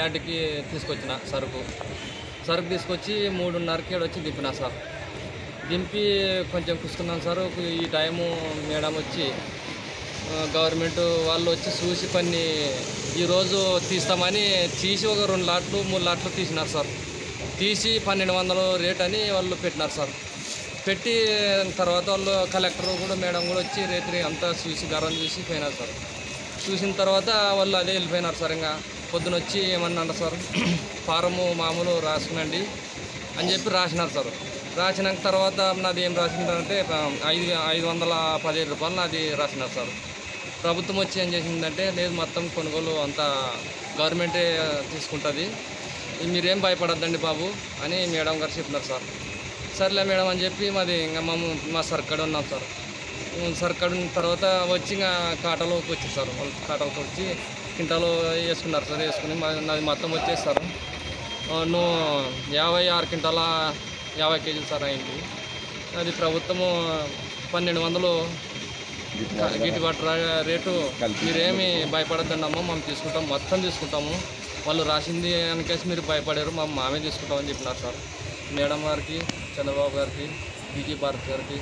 యార్డుకి తీసుకొచ్చిన సరుకు తీసుకొచ్చి 3:30కి వచ్చి దింపినా సార్. దింపి కొంచెం కూర్చున్నాను సార్. ఈ టైము మేడం వచ్చి గవర్నమెంట్ వాళ్ళు వచ్చి చూసి కొన్ని ఈరోజు తీస్తామని తీసి ఒక 2 లాట్లు 3 లాట్లు తీసినారు సార్. తీసి 1200 రేట్ అని వాళ్ళు పెట్టినారు సార్. పెట్టి తర్వాత వాళ్ళు కలెక్టర్ కూడా మేడం కూడా వచ్చి రేత్రి అంతా చూసి గరం చూసి పోయినారు సార్. చూసిన తర్వాత వాళ్ళు అదే వెళ్ళిపోయినారు సార్. ఇంకా పొద్దున వచ్చి ఏమన్నా సార్ ఫారము మామూలు రాసుకునండి అని చెప్పి రాసినారు సార్. రాసిన తర్వాత నాది ఏం రాసిందంటే 515 రూపాయలు నాది రాసినారు సార్. ప్రభుత్వం వచ్చి ఏం చేసిందంటే లేదు మొత్తం కొనుగోలు అంతా గవర్నమెంటే తీసుకుంటుంది, మీరేం భయపడద్దండి బాబు అని మేడం గారు చెప్పినారు సార్. సర్లే మేడం అని చెప్పి మాది ఇంకా మా సర్కడ్ ఉన్నాం సార్. సర్కడ్ తర్వాత వచ్చి ఇంకా కాటలోకి వచ్చి సార్. వాళ్ళు కాటలోకి వచ్చి కింటాలో వేసుకున్నారు సార్. వేసుకుని నాది మొత్తం వచ్చేస్తారు 56 క్వింటాల 50 కేజీలు సార్ అయింది. అది ప్రభుత్వము 1200 గిట్టుబాటు రేటు, మీరేమి భయపడద్దండి అమ్మ, మేము తీసుకుంటాం, మొత్తం తీసుకుంటాము, వాళ్ళు రాసింది అనికేసి మీరు భయపడారు, మామే తీసుకుంటామని చెప్పినారు సార్. మేడం గారికి, చంద్రబాబు గారికి, బీజీ భారత్ గారికి